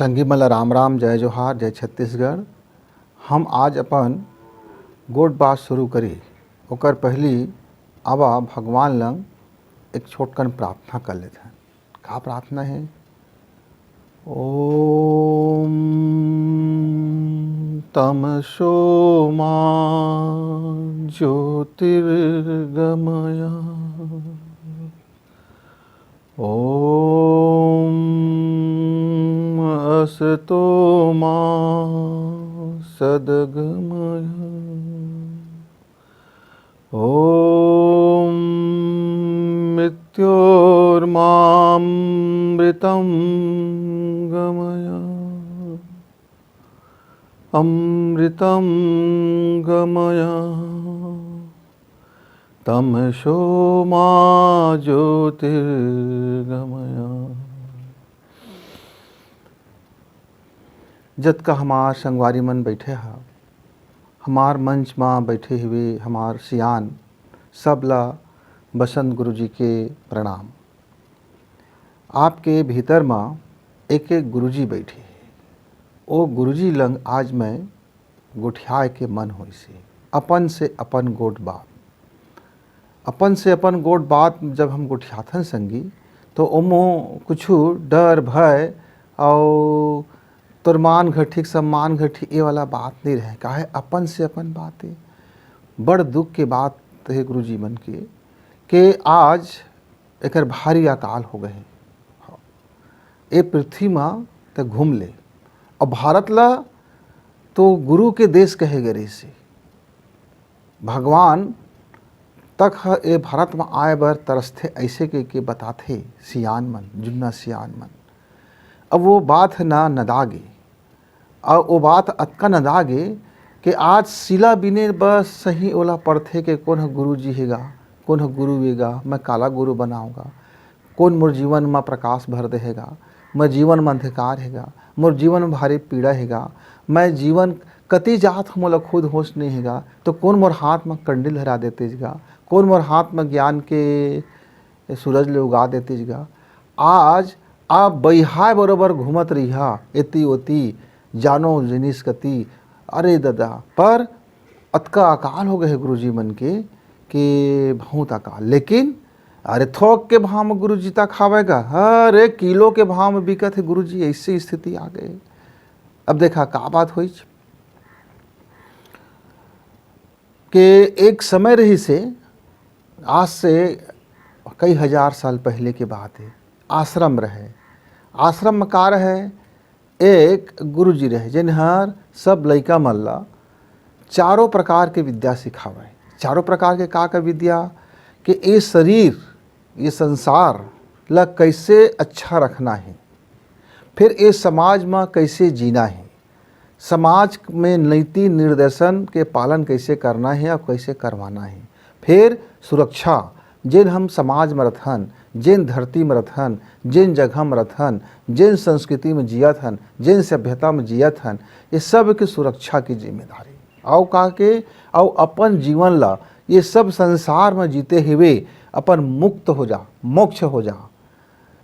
संगी मला राम राम, जय जोहार, जय छत्तीसगढ़। हम आज अपन गोट बात शुरू करी ओकर पहली आवा भगवान लंग एक छोटकन प्रार्थना कर लेते हैं। का प्रार्थना है? ओम तमसो मा ज्योतिर्गमय, ओम असतो मा सद्गमय, ओम मृत्योर्मामृतं गमय, अमृतं गमय, तमसो मा ज्योतिर्गमय। जत का हमार संगवारी मन बैठे हा, हमार मंच में बैठे हुए हमार सियान सबला बसंत गुरु जी के प्रणाम। आपके भीतर में एक एक गुरु जी बैठे हैं। ओ गुरु जी लंग आज मैं गोठियाए के मन होई से अपन से अपन गोट बात, अपन से अपन गोट बात जब हम गोठियाथन संगी तो ओमो कुछ डर भय और तोर मान घटी सम्मान घटी ये वाला बात नहीं रहे। काहे अपन से अपन बात है। बड़ दुख के बात है गुरु जी मन के आज एक भारी अकाल हो गए। ये पृथ्वी में तो घूम ले और भारत ला तो गुरु के देश कहे गए से भगवान तक ये भारत में आए बर तरसथे ऐसे के बताथे सियान मन, जुन्ना सियान मन। अब वो बात ना नदागे और वो बात अतका नदागे कि आज सिला बिने बस सही ओला पड़थे के कौन गुरु जी हैगा, कौन गुरु वेगा, मैं काला गुरु बनाऊँगा, कौन मोर जीवन में प्रकाश भर देगा, मैं जीवन में अंधकार हैगा, मोर जीवन में भारी पीड़ा हैगा, मैं जीवन कति जात मोला खुद होश नहीं हैगा, तो कौन मोर हाथ में कंडिल हरा देते जगा, कौन मोर हाथ में ज्ञान के सूरज ले उगा देते जगा। आज आप बैहाय बरोबर घूमत रहिया एती ओती जानो जिनिस कति। अरे दादा पर अतका अकाल हो गए गुरु जी मन के बहुत अकाल। लेकिन अरे थोक के भाव में गुरु जी तक खावेगा, अरे किलो के भाव में बिकत है गुरु जी। ऐसी स्थिति आ गई। अब देखा का बात हुई कि एक समय रही से आज से कई हजार साल पहले की बात है। आश्रम रहे, आश्रम में का रहे, एक गुरु जी रहे जिन्हर सब लइका मन ला चारों प्रकार के विद्या सिखावे। चारों प्रकार के का विद्या कि ये शरीर ये संसार ला कैसे अच्छा रखना है, फिर ये समाज में कैसे जीना है, समाज में नीति निर्देशन के पालन कैसे करना है और कैसे करवाना है, फिर सुरक्षा जिन हम समाज में रहन, जिन धरती में रहन, जिन जगह में रहन, जिन संस्कृति में जियत हन, जिन सभ्यता में जियत हन, ये सब की सुरक्षा की जिम्मेदारी आओ का के आओ अपन जीवन ला ये सब संसार में जीते हुए अपन मुक्त हो जा, मोक्ष हो जा।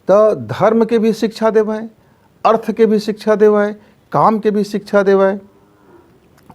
तो धर्म के भी शिक्षा देवे, अर्थ के भी शिक्षा देवे, काम के भी शिक्षा देवे,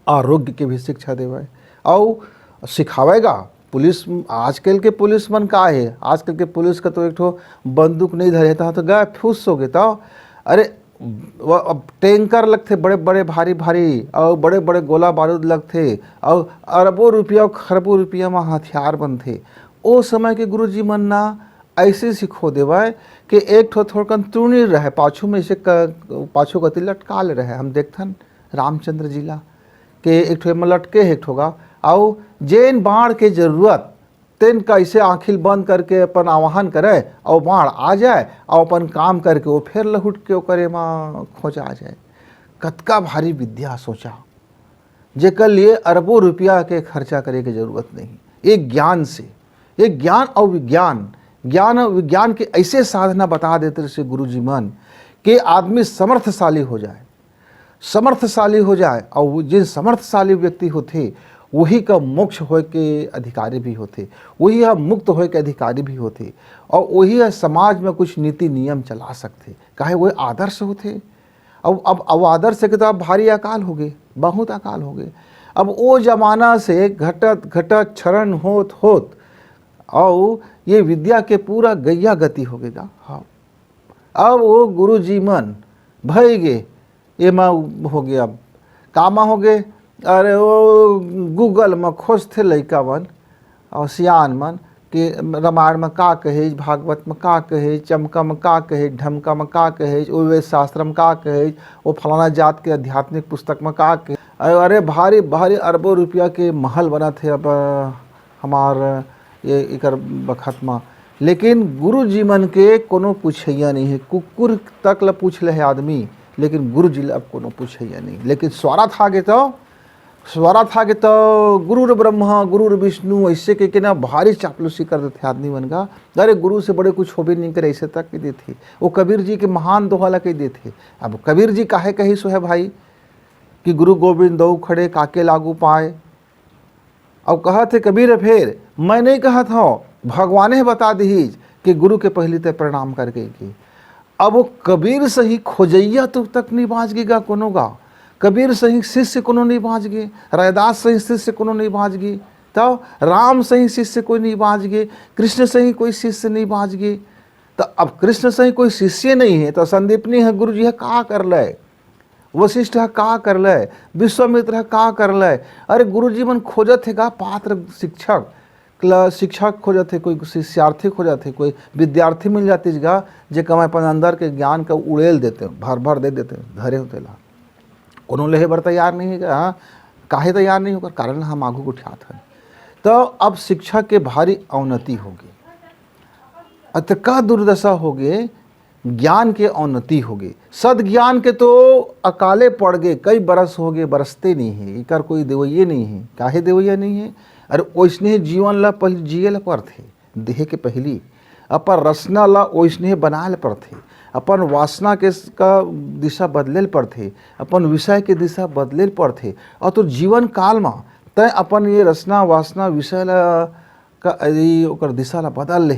आरोग्य के भी शिक्षा देवे और सिखावेगा। पुलिस आजकल के पुलिस मन का है, आजकल के पुलिस का तो एक ठो बंदूक नहीं धरे था तो गए फूस हो गए। तो अरे अब टैंकर लगते बड़े बड़े भारी भारी और बड़े बड़े गोला बारूद लगते और अरबों रुपया खरबों रुपया में हथियार बनते। ओ समय के गुरु जी मन ना ऐसे सिखो देवा कि एक ठो थोड़कन तुणी रहे पाछू में इसे पाछू गति लटकाल रहे। हम देखथन रामचंद्र जिला के एक ठो में लटके एक ठोगा और जेन बाढ़ के जरूरत तेन कैसे आँखिल बंद करके अपन आवाहन करे और बाढ़ आ जाए और अपन काम करके वो फिर लहुट के करे में खोज आ जाए। कतका भारी विद्या सोचा जेकर लिए अरबों रुपया के खर्चा करे की जरूरत नहीं। एक ज्ञान से, एक ज्ञान और विज्ञान, ज्ञान और विज्ञान के ऐसे साधना बता देते से गुरु जी मन कि आदमी समर्थशाली हो जाए, समर्थशाली हो जाए। और जिन समर्थशाली व्यक्ति होते वही का मोक्ष होए के अधिकारी भी होते, वही है मुक्त होए के अधिकारी भी होते और वही है समाज में कुछ नीति नियम चला सकते। काहे वो आदर्श होते। अब अवादर से तो अब भारी अकाल हो गए, बहुत अकाल हो गए। अब वो जमाना से घटत घटत क्षरण होत होत और ये विद्या के पूरा गैया गति हो गएगा। हाँ, अब वो गुरु जी मन भय गे, ये माँ हो गया, अब कामा हो गए। अरे वो गूगल में खोजते लड़का मन और सियान मन कि रामायण में का कहे, भागवत में का कहे, चमका में का कहे, ढमका में का कहे, वो वेद शास्त्र में का कहे, वो फलाना जात के आध्यात्मिक पुस्तक में का कहे। अरे भारी भारी अरबों रुपया के महल बना थे अब हमार ये इकर बखत में। लेकिन गुरु जी मन के कोनो पूछैया नहीं है, कुकुर तक ल पूछ ले है आदमी, लेकिन गुरु जी अब कोनो पूछैया नहीं। लेकिन स्वरा था कि तो गुरुर ब्रह्मा गुरुर विष्णु ऐसे के ना भारी चापलूसी कर देते आदमी मन का। अरे गुरु से बड़े कुछ हो भी नहीं करे, ऐसे तक के देते। वो कबीर जी के महान दोहाला कह देते। अब कबीर जी काहे कही सो है भाई कि गुरु गोविंद दो खड़े काके लागू पाए। अब कहा थे कबीर फिर मैं नहीं कहा था, भगवान बता दीज कि गुरु के पहले ते प्रणाम करके की। अब वो कबीर सही खोजैया तो तक नहीं बाँच गएगा कोनो गा, कबीर सही शिष्य कोनो नहीं बाँच गए, रैदास सही शिष्य कोनो नहीं बाँच गए, तो राम सही शिष्य कोई नहीं बाँच गए, कृष्ण सही कोई शिष्य नहीं बाँच गए। तो अब कृष्ण सही कोई शिष्य नहीं है तो संदीपनी है गुरु जी है का कर ले, वशिष्ठ है का कर ले, विश्वामित्र है का कर ले। अरे गुरु जी मन खोजत है का पात्र शिक्षक, शिक्षक खोजत है, कोई शिष्यार्थी खोजत है, कोई विद्यार्थी मिल जाती जगह जे कम अपन अंदर के ज्ञान का उड़ेल देते भर भर दे देते धरे होते ला। कोनो लेहे बर तैयार नहीं है। हाँ, काहे तैयार नहीं होकर, कारण हम आगू उठात हैं। तो अब शिक्षा के भारी अवनति होगी, अतका दुर्दशा हो गए, ज्ञान के अवनति हो गई। सद ज्ञान के तो अकाले पड़ गए, कई बरस हो गए बरसते नहीं है, इकर कोई देवैया नहीं है। काहे देवैया नहीं है? अरे वैसने जीवन ला पहले जिये ला पर थे, देह के पहली अपन रचना ला वैसने बनाए पर थे, अपन वासना के का दिशा बदले पर थे, अपन विषय के दिशा बदले पर थे। और तो जीवन काल में तय अपन ये रचना वासना विषय ला का ओकर दिशा ला बदल ले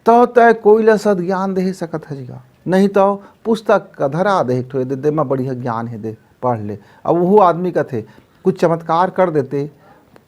तो तय कोई ला सद ज्ञान दे सकत है जीगा, नहीं तो पुस्तक का धरा दे दे में बढ़िया ज्ञान है दे पढ़ ले। अब वो आदमी का थे कुछ चमत्कार कर देते,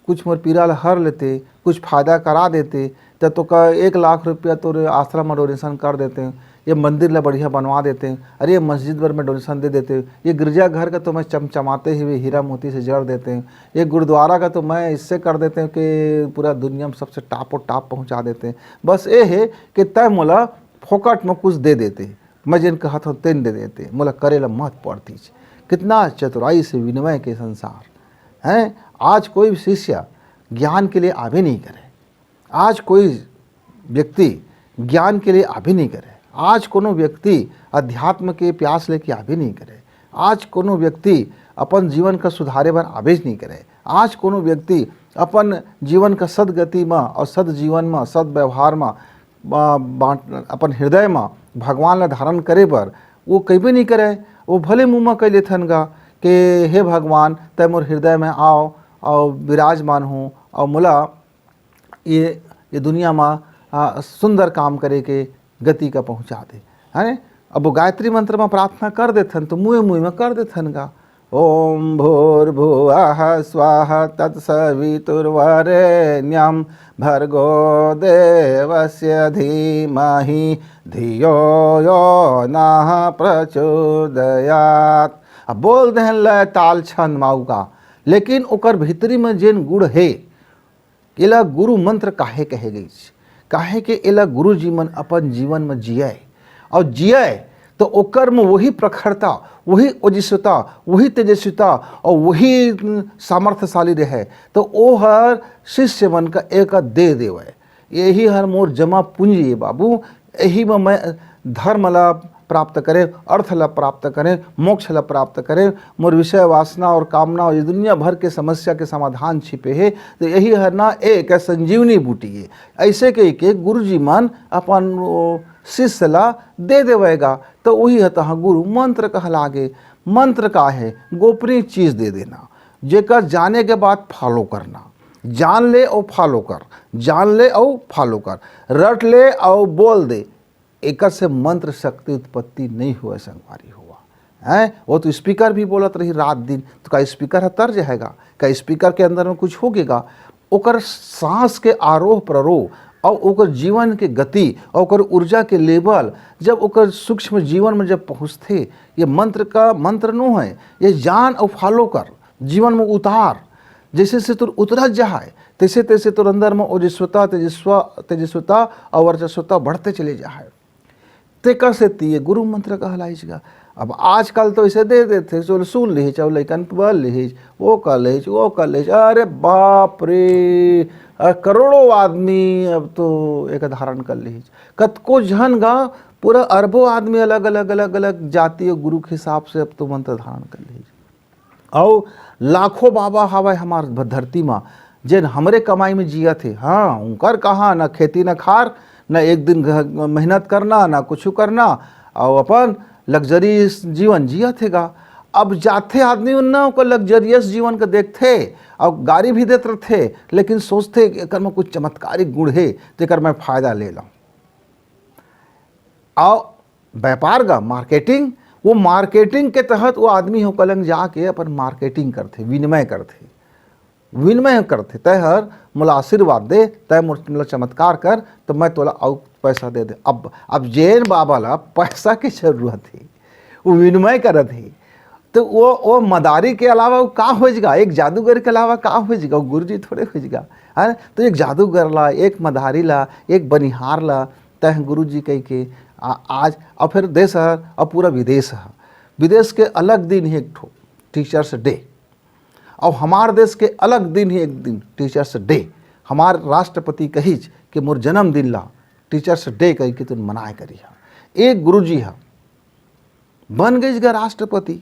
कुछ मोर पीड़ा ला हर लेते, कुछ फायदा करा देते, तो का 1 लाख रुपया तो आश्रम में डोनेशन कर देते हैं, ये मंदिर ला बढ़िया बनवा देते हैं, अरे ये मस्जिद भर में डोनेशन दे देते हैं, ये गिरजा घर का तो मैं चमचमाते हुए हीरा मोती से जड़ देते हैं, ये गुरुद्वारा का तो मैं इससे कर देते हैं कि पूरा दुनिया में सबसे टापो टाप पहुंचा देते हैं। बस ये है कि तय मोला फोकट में कुछ दे देते, मैं जिन कहा था तेन दे देते, मोला करे ला मत पड़ती। कितना चतुराई से विनिमय के संसार हैं। आज कोई शिष्य ज्ञान के लिए आवे नहीं करे, आज कोई व्यक्ति ज्ञान के लिए आवे नहीं करे, आज कोनो व्यक्ति अध्यात्म के प्यास लेके आवे नहीं करे, आज कोनो व्यक्ति अपन जीवन का सुधारे बर आवेश नहीं करे, आज कोनो व्यक्ति अपन जीवन का सदगति में और सद जीवन में सद व्यवहार में अपन हृदय में भगवान ला धारण करे बर वो कभी नहीं करे। वो भले मुँह में कह लेथन गा कि हे भगवान तय मोर हृदय में आओ और विराजमान हूँ और मोला ये दुनिया में सुंदर काम करे के गति का पहुँचा दे, है। अब वो गायत्री मंत्र में प्रार्थना कर देथन तो मुँह में कर देथन गा ओम भूर्भुवः स्वाहा तत्सवितुर्वरेण्यं भर्गो देवस्य धीमहि धियो यो नः प्रचोदयात्। अब बोल देहन ल ताल छंद माऊ का, लेकिन ओकर भीतरी में जेन गुण है एला गुरु मंत्र काहे कहे गई, काहे के एला गुरु जी मन अपन जीवन में जिये और जिये तो ओकर में वही प्रखरता, वही ओजस्विता, वही तेजस्विता और वही सामर्थ्यशाली रहे तो ओ हर शिष्य मन का एक दे देवे। यही हर मोर जमा पूंजी है बाबू, यही में मैं धर्म ला प्राप्त करें, अर्थ ला प्राप्त करें, मोक्ष ला प्राप्त करें, मोर विषय वासना और कामना और दुनिया भर के समस्या के समाधान छिपे है। तो यही हर ना एक संजीवनी बूटी है। ऐसे के एक गुरु जी मन अपन शिष्य ला दे देवेगा तो वही है तहाँ गुरु मंत्र कहलागे। मंत्र का है गोपनीय चीज़ दे देना, जेकर जाने के बाद फॉलो करना, जान ले और फॉलो कर, जान ले और फॉलो कर, रट ले और बोल दे। एक से मंत्र शक्ति उत्पत्ति नहीं हुआ संगवारी हुआ, हैं। वो तो स्पीकर भी बोलत रही रात दिन, तो का स्पीकर है तर जाएगा? का स्पीकर के अंदर में कुछ होगेगा? ओकर सांस के आरोह प्ररोह और ओकर जीवन के गति और ओकर ऊर्जा के लेवल जब ओकर सूक्ष्म जीवन में जब पहुँचते, ये मंत्र का मंत्र नो है, ये जान और फॉलो कर जीवन में उतार। जैसे से तुर उतरत जाए तैसे तैसे तुर अंदर में ओजस्वता तेजस्वता और वर्चस्वता बढ़ते चले जाए। ते कैसे ये गुरु मंत्र कहलाइएगा। अब आजकल तो इसे दे देते, चलो सुन ली, चलो लेकिन बोल ली, वो कर ले, वो कर ले। अरे बाप रे, करोड़ों आदमी अब तो एक धारण कर ली। कतको जन गा पूरा अरबों आदमी अलग अलग अलग अलग जाति और गुरु के हिसाब से अब तो मंत्र धारण कर ली। और लाखों बाबा हवा हमार धरती में जिन हमरे कमाई में जिया थे। हाँ, उनकर कहाँ न खेती न खार, न एक दिन मेहनत करना, ना कुछ करना, और अपन लग्जरी जीवन जिया थेगा। अब जाते आदमी उन्ना को लग्जरियस जीवन को देखते और गाड़ी भी देते थे, लेकिन सोचते कि अगर मैं कुछ चमत्कारिक गुण है तो एक मैं फ़ायदा ले लूँ। और व्यापार का मार्केटिंग, वो मार्केटिंग के तहत वो आदमी हो कलंग जाके अपन मार्केटिंग करते, विनिमय करते। तय हर मोला आशीर्वाद दे, तय मोला चमत्कार कर तो मैं तोला और पैसा दे दे। अब जैन बाबा ला पैसा की जरूरत है, वो विनिमय करत है, तो वो मदारी के अलावा वो का हो जाएगा? एक जादूगर के अलावा का हो जाएगा? गुरु जी थोड़े हो जाएगा है। तो एक जादूगर ला, एक मदारी ला, एक बनिहार ला, तय गुरु जी कह के आज। और फिर देश है और पूरा विदेश है, विदेश के अलग दिन ही एक ठो टीचर्स डे, और हमार देश के अलग दिन ही एक दिन टीचर्स डे। हमार राष्ट्रपति कहीज कि मोर जन्मदिन ला टीचर्स डे कह के तुम मनाए करी है। एक गुरुजी है बन गई गा राष्ट्रपति।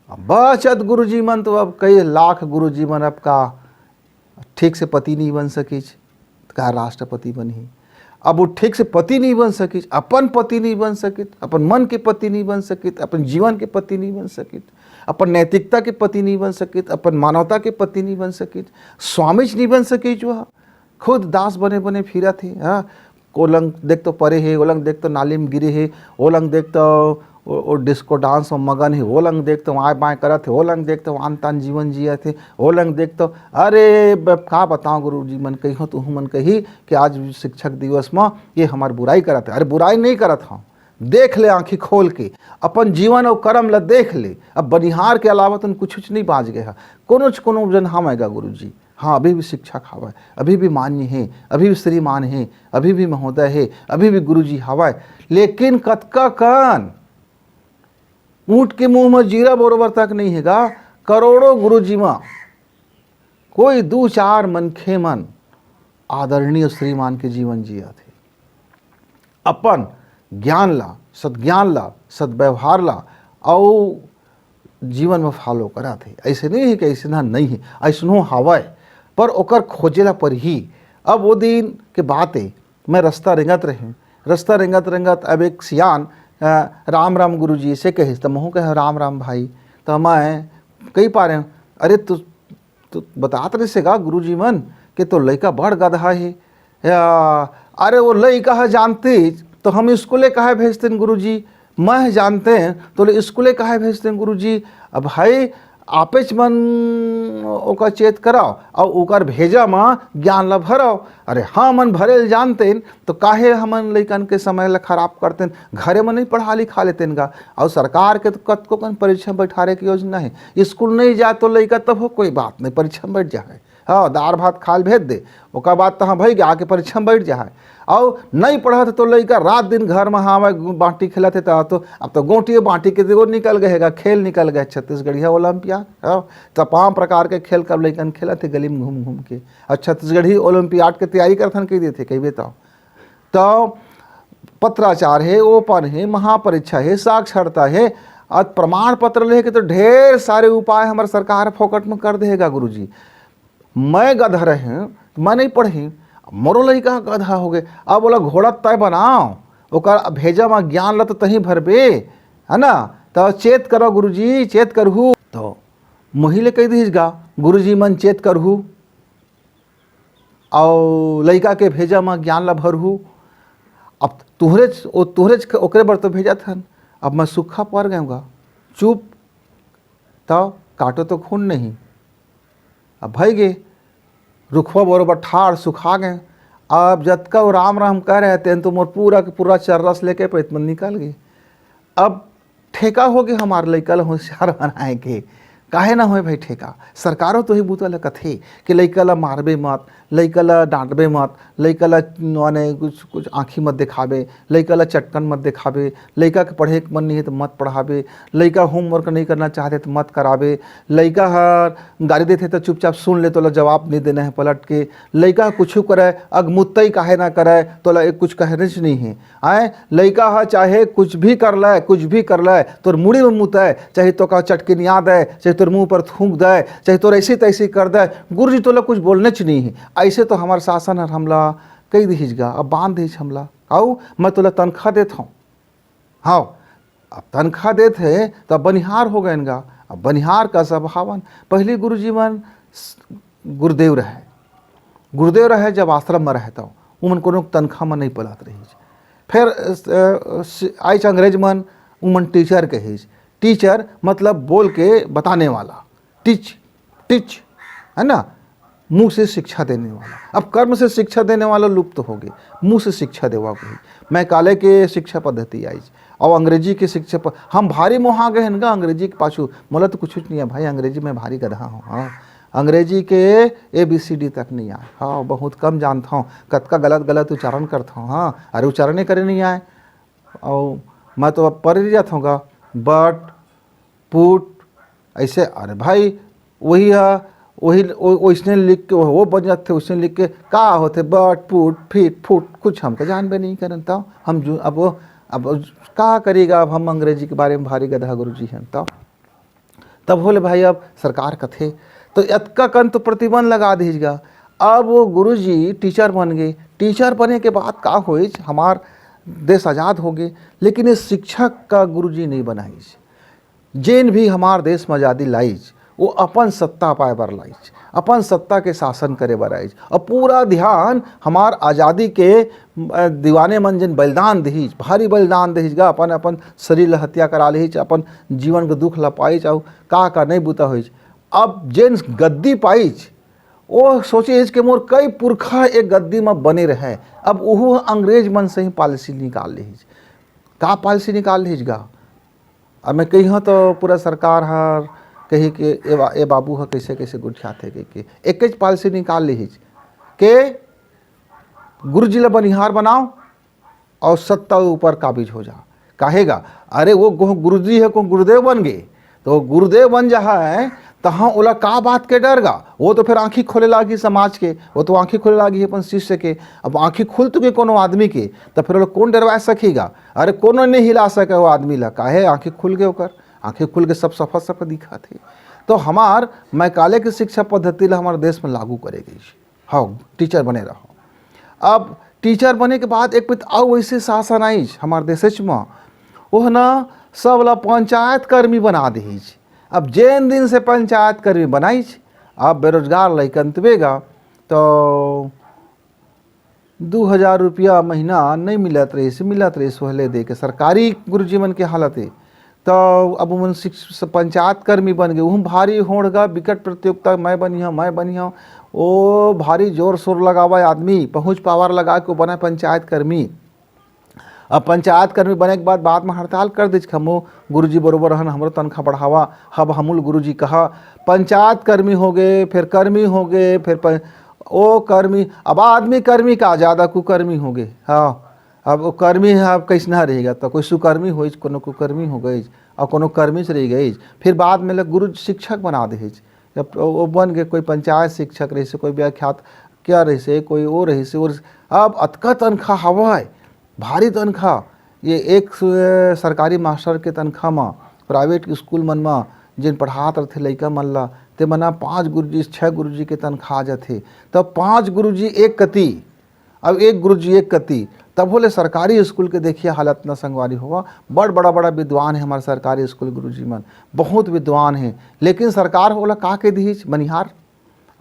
अब बचत गुरुजी मन तो अब कई लाख गुरुजी मन अब का ठीक से पति नहीं बन सकी, का राष्ट्रपति बनी। अब वो ठीक से पति नहीं बन सकी, अपन पति नहीं बन सकी, अपन मन के पति नहीं बन सकी, अपन जीवन के पति नहीं बन सकी, अपन नैतिकता के पति नहीं बन सकी, अपन मानवता के पति नहीं बन सकी, स्वामी नहीं बन सकी। जो खुद दास बने बने फिरा थे। हाँ, ओलंग देख तो परे है, ओलंग देख तो नाली में गिरे है, ओलंग देख तो वो डिस्को डांस में मगन है, ओलंग देख तो आए बाएँ करत है, ओलंग देख तो आन तान जीवन जिया थे, ओलंग देख तो अरे का बताऊँ गुरु जी मन कही हो तो मन कही कि आज शिक्षक दिवस में ये हमार बुराई करत है। अरे बुराई नहीं करत हूँ, देख ले आँखी खोल के अपन जीवन और कर्म ला देख ले। अब बनिहार के अलावा तुम कुछ नहीं बाँच गया। कोनो जन हम आएगा गुरु जी। हाँ, अभी भी शिक्षक हवा, अभी भी मान्य है, अभी भी श्रीमान है, अभी भी महोदय है, अभी भी गुरु जी हवा। लेकिन कतका कन ऊँट के मुंह में जीरा बरोबर तक नहीं हैगा। करोड़ों गुरु जी में कोई दो चार मनखे मन आदरणीय श्रीमान के जीवन जिया थे। अपन ज्ञान ला, सद्ज्ञान ला, सद्व्यवहार ला और जीवन में फॉलो करा थे। ऐसे नहीं है कि ऐसे ना नहीं है, ऐसनो हवाए, पर ओकर खोजेला पर ही। अब वो दिन के बात है, मैं रास्ता रेंगत अब एक सियान राम राम गुरु जी से कहे, तो महू कहे राम राम भाई। तो मैं कही पा रहे, अरे तू बतात रहे सेगा गुरु जी मन कि तो लड़का बड़ गधा है। अरे वो लड़का है जानते तो हम स्कूले काहे भेजते हैं गुरु जी, मैं जानते हैं तो स्कूले काहे भेजते हैं गुरु जी। अब भाई आपेच मन ओका चेत कराओ और ओकर भेजा में ज्ञान ला भराओ। अरे हाँ, मन भरे जानते तो काहे हमन लइकन के समय ला खराब करते, घरे में नहीं पढ़ा लिखा लेते गा। और सरकार के तो कतको कन परीक्षा बैठारे की योजना है, स्कूल नहीं जाए तो लइका तब हो कोई बात नहीं, परीक्षा में बैठ जाए। हाँ, दाल भात खाल भेज दे, ओका बाद तो हाँ भाई आके परीक्षा में बैठ जाए। और नहीं पढ़ा तो लड़का रात दिन घर में हाँ बाँटी खेलते तो अब तो गोटी बाँटी के वो निकल गएगा, खेल निकल गए छत्तीसगढ़िया ओलंपियाड। हाँ, तमाम प्रकार के खेल कब लड़कन खेला थे गली में घूम घूम के। और छत्तीसगढ़ी ओलंपियाड की तैयारी करथन कही देते कही बताओ। तो पत्राचार है, ओपन है, महापरीक्षा है, साक्षरता है, और प्रमाण पत्र लेके तो ढेर सारे उपाय हमारे सरकार फोकट में कर देगा गुरु जी। मैं गधा रहे, मैं नहीं पढ़ी, मोरो लड़का गधा हो गए। अब बोला घोड़ा तय बनाओ, ओकर भेजा में ज्ञान ला तो तहीं भरबे है ना। तो चेत करो गुरु जी, चेत करहू। तो मोहिले कह दीजिएगा गुरु जी मन चेत करहू और लड़का के भेजा में ज्ञान ला भरहू। अब तुहरे ओकरे बर तो भेजा थन। अब मैं सूखा पड़ गऊँगा, चुप, तब काटो तो खून नहीं। अब भाई गे रुखवा बरोबर ठाड़ सुखा गए। अब जब का वो राम राम कह रहे थे तो मोर पूरा के पूरा चर्रस लेके पेट में निकल गई। अब ठेका हो गए हमारे लइका ला होशियार बनाए के, काहे ना होए भाई ठेका। सरकारों तो ही बूतल कथे कि लइका ला मारबे मत, लइका ला डांटबे मत, लइका ला माने कुछ आँखी मत दिखाबे, लइका ला चटकन मत दिखाबे, लइका के पढ़े के मन नहीं है तो मत पढ़ाबे, लइका होमवर्क नहीं करना चाहते तो मत कराबे, लइका हर गाली देते तो चुपचाप सुन ले, तोला जवाब नहीं देना है पलट के, लइका कुछ करे अगमुत्तई काहे ना करे, तोला एक कुछ कहने से नहीं है। आए लइका हा चाहे कुछ भी कर ले, कुछ भी कर ले, तोर मुड़ी में मुतय, चाहे तो का चटकिनिया दे, चाहे तोर मुँह पर थूक दे, चाहे तोर ऐसी तैसी कर दे, गुरुजी तोला कुछ बोलने च नहीं है। ऐसे तो हमारे शासन और हमला कई दीजिएगा, अब बांध दीज हमला, आओ मैं तोला तनख्वाह देता हूँ। हाँ अब तनख्वाह देते तो बनिहार हो गए गा। अब बनिहार का स्वभावन पहले गुरुजी मन गुरुदेव रहे जब आश्रम में रहता हूँ उमन को तनख्वाह में नहीं पलात रही। फिर आज अंग्रेज मन उमन टीचर कहे, टीचर मतलब बोल के बताने वाला, टिच है ना, मुंह से शिक्षा देने वाला। अब कर्म से शिक्षा देने वाला लुप्त हो गए, मुंह से शिक्षा देवा कोई। मैं काले के शिक्षा पद्धति आई और अंग्रेजी की शिक्षा पर हम भारी मोहा गए हैं अंग्रेजी के पाछू। मोला तो कुछ नहीं है भाई, अंग्रेजी में भारी गधा हूँ। हाँ अंग्रेजी के ABCD तक नहीं आए, हाँ बहुत कम जानता हूँ, कतका गलत उच्चारण करता हूँ। हाँ अरे उच्चारण करे नहीं आए, और मैं तो अब पढ़ जाता हूँ बट पुट ऐसे। अरे भाई वही है, वही वैसने लिख के वो बन जाते, वैसने लिख के का होते बट पुट फिट फुट, कुछ हमको जानबे नहीं करन। तो हम जो अब का करेगा, अब हम अंग्रेजी के बारे में भारी गधा गुरुजी हैं। तब बोले भाई अब सरकार कथे तो इतका कन तो प्रतिबंध लगा दीजिएगा। अब वो गुरुजी टीचर बन गए, टीचर बने के बाद का होई, हमार देश आज़ाद हो गए, लेकिन इस शिक्षक का गुरुजी नहीं बनाइज। जेन भी हमार देश में आज़ादी लाइज वो अपन सत्ता पाए बर लाइज, अपन सत्ता के शासन करे बर आइज, और पूरा ध्यान हमार आज़ादी के दीवाने मन जिन बलिदान दहीज, भारी बलिदान दहीज गा, अपन अपन शरीर ला हत्या करा लीज, अपन जीवन के दुख ला पाइज, और का नहीं बुता होइज। अब जेन गद्दी पाइज वो सोचे कि मोर कई पुरखा एक गद्दी में बने रहे। अब वो अंग्रेज मन से ही पॉलिसी निकाल लीज, का पॉलिसी निकाल लीज गा। अब मैं कही तो पूरा सरकार हर कही कि ए बाबू ह कैसे कैसे गुठियाते के एक पॉलिसी निकाल लीज के गुरुजी ला बनिहार बनाओ और सत्ता ऊपर काबिज हो जा। काहेगा अरे वो गुरुजी है को गुरुदेव बन गए, तो गुरुदेव बन जा है तहाँ ओला का बात के डर गा। वो तो फिर आँखी खोले लागी समाज के, वो तो आँखी खोले लागी अपन शिष्य के। अब आँखी खुल तो के कोनो आदमी के, तो फिर वो कौन डरवा सकेगा। अरे कोनो नहीं हिला सके वो आदमी ला, काहे आँखी खुल गए ओकर, आँखें खुल के सब सफा दिखा थे। तो हमार मैकाले की शिक्षा पद्धति ला हमारे देश में लागू करेगी। हाँ टीचर बने रहो। अब टीचर बने के बाद एक पित आओ वैसे शासन आई हमारे देश में, वो ना सब ला पंचायत कर्मी बना दीज। अब जैन दिन से पंचायत कर्मी बनाइज, अब बेरोजगार लइकन तबेगा तो 2000 रुपया महीना नहीं मिलत रही सोहले दे के सरकारी गुरुजी मन के हालत है। तो अब उन पंचायत कर्मी बन गए, वह भारी होड़ गा, विकट प्रतियोगिता मैं बनी हूँ वो भारी जोर शोर लगावा आदमी, पहुँच पावर लगा के बना पंचायत कर्मी। अब पंचायत कर्मी बने के बाद में हड़ताल कर दीज, हमो गुरुजी बरोबर हन, हमारो तनख्वाह बढ़ावा। अब हमूल गुरुजी कहा पंचायत कर्मी हो गए, फिर कर्मी हो गए, फिर ओ कर्मी, अब आदमी कर्मी का ज़्यादा कुकर्मी हो गए। हाँ अब वो कर्मी है, अब कैसे ना रहेगा, तो कोई सुकर्मी हो, कोनो कुकर्मी हो गई और कोनो कर्मी से रह गई। फिर बाद में लग गुरु शिक्षक बना दीज, जब वो बन गए कोई पंचायत शिक्षक रही से, कोई व्याख्यात क्या रही से, कोई वो रही से। और अब अतका तनख्वाह हवा है, भारी तनख्वाह। ये एक सरकारी मास्टर के तनख्वाह में प्राइवेट स्कूल मन में जिन पढ़ात रहे लइका मन ला, ते मना 5 गुरुजी 6 गुरुजी के तनख्वाह जाते। तब 5 गुरुजी एक कती, अब एक गुरुजी एक कती। तब बोले सरकारी स्कूल के देखिए हालत न संगवारी हुआ। बड़ा विद्वान है हमारे सरकारी स्कूल गुरुजी मन, बहुत विद्वान है, लेकिन सरकार बोला का के दी बनिहार।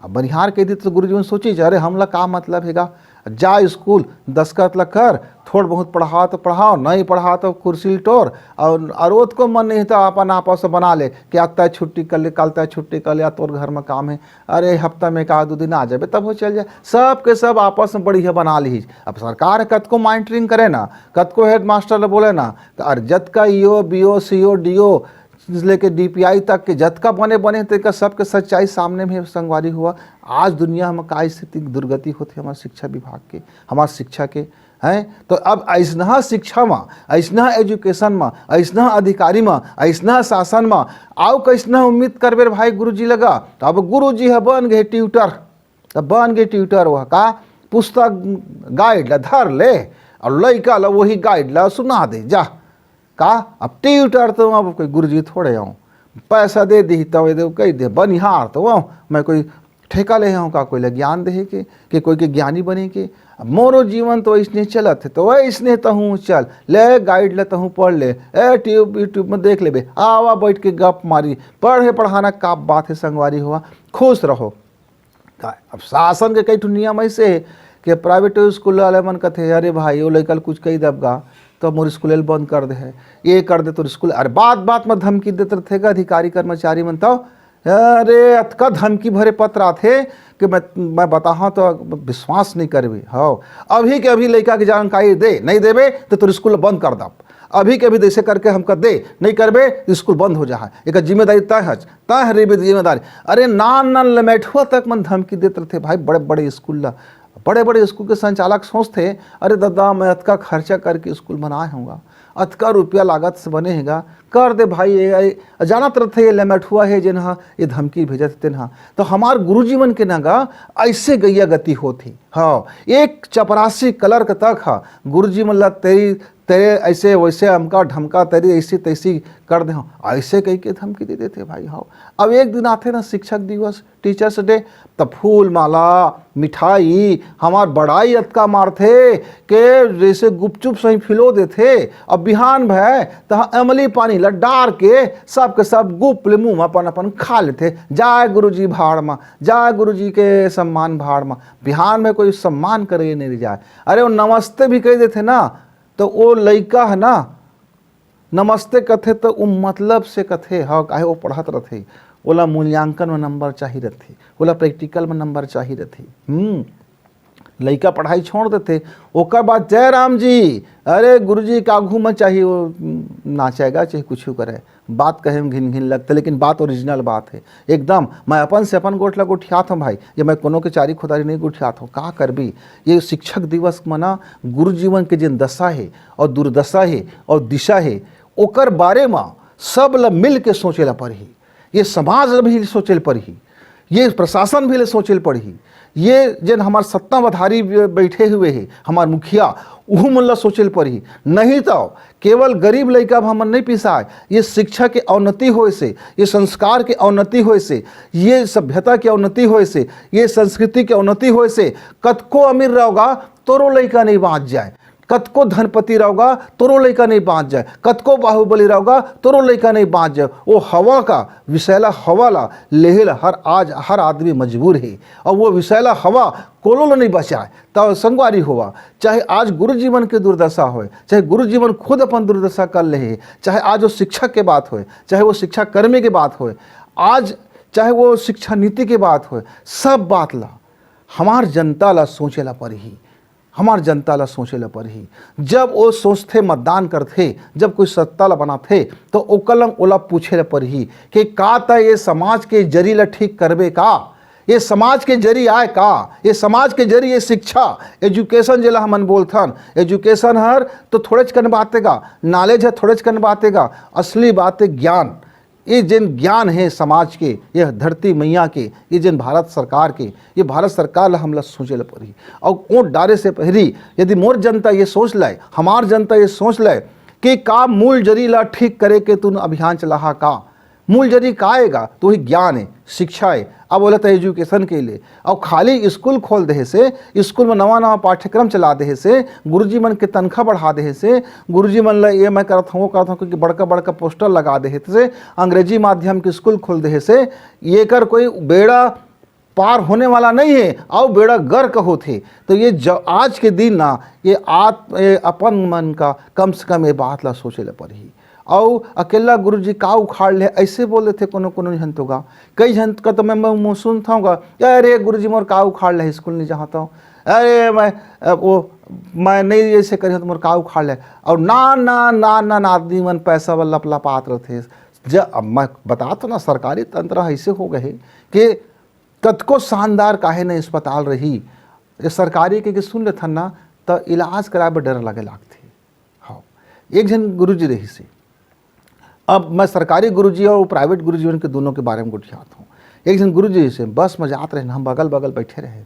अब बनिहार के दी तो गुरुजी मन सोची अरे हमला का मतलब हैगा, जा स्कूल दस्खत ला कर, थोड़ बहुत पढ़ाओ तो पढ़ाओ, नहीं पढ़ाओ तो कुर्सी टोर, और अरोत को मन नहीं तो अपन आपस में बना ले कि आज तय छुट्टी कर ले, कल तय छुट्टी कर ले, तोर घर में काम है, अरे हफ्ता में एक आध दो दिन आ जाए तब वो चल जाए, सब के सब आपस में बढ़िया बना ली। अब सरकार कत को मॉनिटरिंग करे ना, कत को हेड मास्टर बोले ना, तो अर्जत का ईओ बीओ सीओ डीओ लेके डीपीआई तक के जतका बने बने तक सबके सच्चाई सामने में संगवारी हुआ। आज दुनिया में का स्थिति दुर्गति होती हमारे शिक्षा विभाग के, हमारे शिक्षा के हैं। तो अब ऐसना शिक्षा में, ऐसना एजुकेशन में, ऐसना अधिकारी में, ऐसना शासन में आओ कैसना उम्मीद करबे भाई गुरुजी लगा। तो अब गुरुजी है बन गए ट्यूटर, तब बन गए ट्यूटर, वह का पुस्तक गाइड ला धर ले और लड़का ला वही गाइड ला सुना दे जा का। अब ट्यूटर तो अब कोई गुरुजी थोड़े आऊँ, पैसा दे दी तो कह दे बनिहार तो आऊँ मैं कोई ठेका ले आऊँ का, कोई ले ज्ञान दे के कोई के ज्ञानी बने के। अब मोरो जीवन तो इसने चलत है तो इसने तहूँ चल ले गाइड ले तहूँ पढ़ ले, यूट्यूब में देख ले, आवा बैठ के गप मारी, पढ़े पढ़ाना का बात है संगवारी हुआ, खुश रहो। अब शासन के कई ठो नियम ऐसे है कि प्राइवेट स्कूल वाले मन कहते अरे भाई वो लड़का कुछ कही दबगा तो मोर स्कूल बंद कर दे है, ये कर दे तो स्कूल, अरे बात बात में धमकी देते थे अधिकारी कर्मचारी मन। तो अरे अतका धमकी भरे पत्र आते कि मैं बताऊँ तो विश्वास नहीं करबे। हाँ अभी के अभी लड़का की जानकारी दे, नहीं देबे तो स्कूल बंद कर दब, अभी के अभी जैसे करके हमका दे, नहीं करबे तो स्कूल बंद हो जा। एक जिम्मेदारी तय है रे जिम्मेदारी। अरे नान लमेठुआ तक मन धमकी देते थे भाई। बड़े बड़े स्कूल बड़े बड़े स्कूल के संचालक सोचते अरे दादा मैं अतका खर्चा करके स्कूल बनाए होगा, अतका रुपया लागत से बने हैगा, कर दे भाई। ये जानत रहते ये लमेठुआ है जिन्हा ये धमकी भेजत तेना। तो हमार गुरुजी मन के नगा ऐसे गैया गति होती। हाँ एक चपरासी कलर का तक हा गुरुजी मन ला तेरे ऐसे वैसे हमका ढमका तेरी ऐसी तैसी कर दे, ऐसे कही के धमकी दे देते भाई। हाँ अब एक दिन आते ना शिक्षक दिवस टीचर्स डे, तब फूल माला मिठाई हमार बड़ाई अतका मारते के जैसे गुपचुप सही फिलो देते। अब बिहान भय तो अमली पानी ला डार के सब के सब गुप ले मुँह अपन अपन खा लेते। जाए गुरुजी भाड़ में, जाए गुरुजी के सम्मान भाड़ में, बिहान में कोई सम्मान करे नहीं जाए। अरे वो नमस्ते भी कह देते ना तो वो लड़का है ना नमस्ते कथे तो वो मतलब से कथे। हाँ काहे वो पढ़त रहते, ओला मूल्यांकन में नंबर चाहिए रहते, ओला प्रैक्टिकल में नंबर चाहिए रहते। लड़का पढ़ाई छोड़ देते, ओकर बाद जय राम जी, अरे गुरुजी का आगू में चाहिए वो नाचेगा चाहे कुछ करे, बात कहे में घिन घिन लगते, लेकिन बात ओरिजिनल बात है एकदम। मैं अपन से अपन गोट ला उठियात हूँ भाई, ये मैं कोनो के चारी खुदारी नहीं उठियात हूँ। का करबी ये शिक्षक दिवस मना गुरु जीवन के जिन दशा है और दुर्दशा है और दिशा है ओकर बारे में सब ला मिल के सोचे ला पड़ी, ये समाज भी सोचे पड़ी, ये प्रशासन भी ले सोचे पड़ी, ये जन हमार सत्ताधारी बैठे हुए हैं हमार मुखिया उहू मन ला सोचे पड़ी। नहीं तो केवल गरीब लड़का हमन नहीं पिसाए, ये शिक्षा के अवनति होए से, ये संस्कार के अवनति होए से, ये सभ्यता के अवनति होए से, ये संस्कृति के अवनति होए से कतको अमीर रहोगा तोरो लड़का नहीं बाँच जाए, कतको धनपति रहोगा तोरो लड़का नहीं बाँच जाए, कतको बाहुबली रहोगा तोरो लड़का नहीं बाँच जाए। वो हवा का विषैला हवा ला लेहल हर आदमी मजबूर है, और वो विषैला हवा कोलो नहीं बचाए तो संगवारी हुआ। चाहे आज गुरु जीवन के दुर्दशा हो, चाहे गुरु जीवन खुद अपन दुर्दशा कर ले, चाहे आज वो शिक्षक के बात हो, चाहे वो शिक्षा कर्मी के बात हो, आज चाहे वो शिक्षा नीति के बात हो, सब बात ला हमार जनता ला सोचे ला पड़ी, हमार जनता ला सोचे ला पड़ी। जब वो सोचते मतदान करते, जब कोई सत्ता ला बनाते तो ओकलम ओला पूछे ला पड़ी कि का ता ये समाज के जरी ला ठीक करबे का, ये समाज के जरी आए का, ये समाज के जरिए शिक्षा एजुकेशन जिला हमन बोलथन। एजुकेशन हर तो थोड़े कन बातेगा, नॉलेज है थोड़े कन बातेगा, असली बात है ज्ञान। ये जिन ज्ञान है समाज के, यह धरती मैया के, ये जिन भारत सरकार के, ये भारत सरकार ला हमला सोचे ला पड़ी। और वोट डाले से पहली यदि मोर जनता ये सोच लाए, हमार जनता ये सोच लाए कि का मूल जरी ला ठीक करे के तू अभियान चलाहा का, मूल जरी का आएगा तो वही ज्ञान है, शिक्षा है। अब बोला था एजुकेशन के लिए, और खाली स्कूल खोल दे से, स्कूल में नवा नवा पाठ्यक्रम चला दे से, गुरुजी मन के तनख्वाह बढ़ा दे से, गुरुजी मन ला ये मैं करता हूँ क्योंकि बड़का बड़का पोस्टर लगा दे से, अंग्रेजी माध्यम के स्कूल खोल दे से, ये कर कोई बेड़ा पार होने वाला नहीं है, और बेड़ा गर्क होते। तो ये आज के दिन ना ये अपन मन का कम से कम ये बात ला सोचे ले पड़ी। और अकेला गुरुजी का उखाड़ ले ऐसे बोले थे कोनो कोनो जन तो गा, कई जन का तो मैं सुनता हूँ, अरे गुरुजी मोर का उखाड़ ले, स्कूल नहीं जाता हूँ, अरे मैं नहीं ऐसे करी तो मोर का उखाड़ ले। और ना ना ना ना ना आदमी मन पैसा वाला लपात रहे। जब मैं बता तो ना सरकारी तंत्र ऐसे हो गए कि कतको शानदार काहे न अस्पताल रही, ये सरकारी के सुन ले ना तो इलाज कराए पर डर लगे लागते। हाँ, एक जन गुरुजी रही से, अब मैं सरकारी गुरुजी और प्राइवेट गुरुजी के दोनों के बारे में गुठियात हूँ। एक जन गुरुजी से बस में जात रहे, हम बगल बगल बैठे रहे,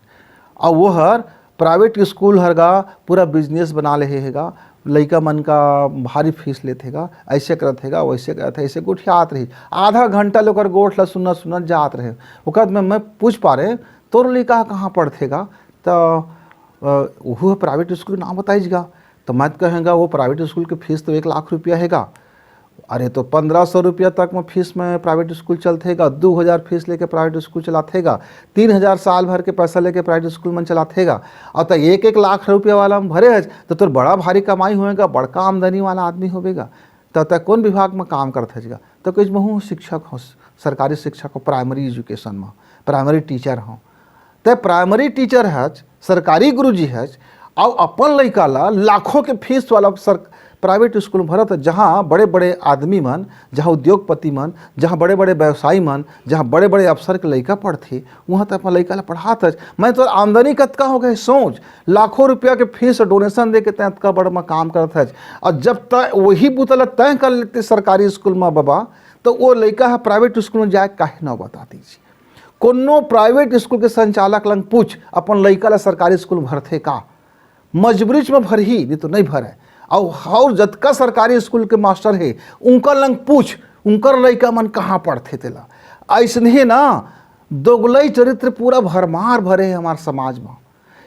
और वो हर प्राइवेट स्कूल हरगा पूरा बिजनेस बना ले हैगा, लड़का मन का भारी फीस लेतेगा, ऐसे करतेगा वैसे करते, ऐसे गुठियात रही। आधा घंटा लोग गोठ ला सुनना सुनना जात रहे। वक़्त में मैं पूछ पा रहे तोर लड़का कहाँ पढ़तेगा, तो वो प्राइवेट स्कूल नाम बताइएगा। तो मैं कहेंगा वो प्राइवेट स्कूल की फ़ीस तो 1 लाख रुपया हैगा। अरे तो 1500 रुपया तक में फीस में प्राइवेट स्कूल चलतेगा, 2000 फीस लेके प्राइवेट स्कूल चलातेगा, 3000 साल भर के पैसा लेके प्राइवेट स्कूल में चलातेगा। और तो 1-1 लाख रुपया वाला में भरे है तो तोर बड़ा भारी कमाई होएगा, बड़का आमदनी वाला आदमी होगा। तो कौन विभाग में काम करते हैगा, तो कहीं बहु शिक्षक हो, सरकारी शिक्षक हो, प्राइमरी एजुकेशन में प्राइमरी टीचर हो। तो प्राइमरी टीचर है, सरकारी गुरुजी है, और अपन लड़का ला लाखों के फीस वाला प्राइवेट स्कूल में भरत, जहाँ बड़े बड़े आदमी मन, जहाँ उद्योगपति मन, जहाँ बड़े बड़े व्यवसायी मन, जहाँ बड़े बड़े अफसर के लड़का पढ़ते, वहाँ तो अपन लड़का ला पढ़ात है। मैं तो आमदनी कतका हो गए सोच, लाखों रुपया के फीस डोनेशन दे के तक बड़ में काम करता है। और जब तक वही बुतल तय कर लेते सरकारी स्कूल में बाबा, तो वो लड़का है प्राइवेट स्कूल में जाए काहे न बता दीजिए। कोनो प्राइवेट स्कूल के संचालक लंग पूछ अपन लड़का ला सरकारी स्कूल भरते का, मजबूरी में भर ही, नहीं तो नहीं भरे। और जतका सरकारी स्कूल के मास्टर है उनका लंग पूछ, उनकर लड़का मन कहाँ पढ़ते तेला। ऐसने ना दोगलई चरित्र पूरा भरमार भरे हैं हमारे समाज में,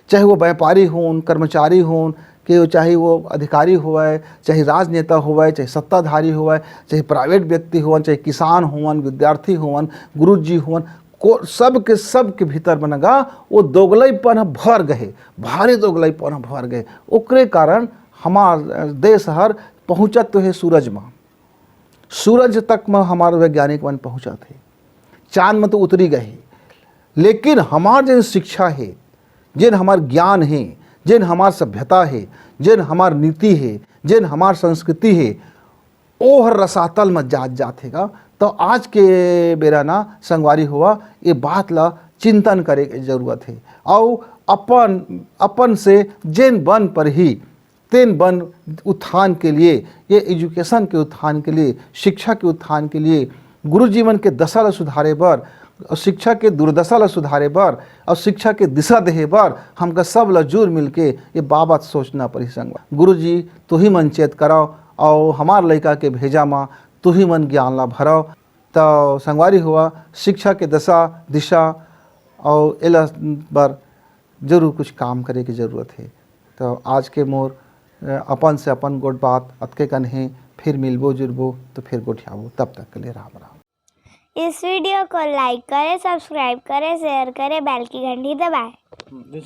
चाहे वो व्यापारी हों, कर्मचारी हों, कि चाहे वो अधिकारी होवे, चाहे राजनेता होवे, चाहे सत्ताधारी होवे, चाहे प्राइवेट व्यक्ति होवन, चाहे किसान होवन, विद्यार्थी होवन, गुरुजी होवन, को सब के भीतर बनगा वो दोगलईपन भर गए, भारी दोगलईपन भर गए। ओकरे कारण हमार देश हर पहुँचत तो है सूरज में, सूरज तक में हमारे वैज्ञानिक मन पहुँचत है, चांद में तो उतरी गए। लेकिन हमार जिन शिक्षा है, जिन हमार ज्ञान है, जिन हमार सभ्यता है, जिन हमार नीति है, जिन हमार संस्कृति है, वो हर रसातल में जातेगा। तो आज के बेरा ना संगवारी हुआ ये बात ला चिंतन करे की जरूरत है। और अपन से जिन बन पर ही तेन बन उत्थान के लिए, ये एजुकेशन के उत्थान के लिए, शिक्षा के उत्थान के लिए, गुरु जीवन के दशा ला सुधारे बर, और शिक्षा के दुर्दशा ला सुधारे बर, और शिक्षा के दिशा देहे बर हमका सब ला जुड़ मिल के ये बाबत सोचना पड़ी। संग गुरु जी तू ही मन चेत कराओ, और हमार लड़का के भेजा माँ तू ही मन ज्ञान ला भराओ। तो संगवारी हुआ शिक्षा के दशा दिशा और एला बर जरूर कुछ काम करे की ज़रूरत है। तो आज के मोर अपन से अपन गोट बात अतके कन है, फिर मिलबो जुड़बो तो फिर गोठियाबो, तब तक के लिए राम राम। इस वीडियो को लाइक करें, सब्सक्राइब करें, शेयर करें, बेल की घंटी दबाएं।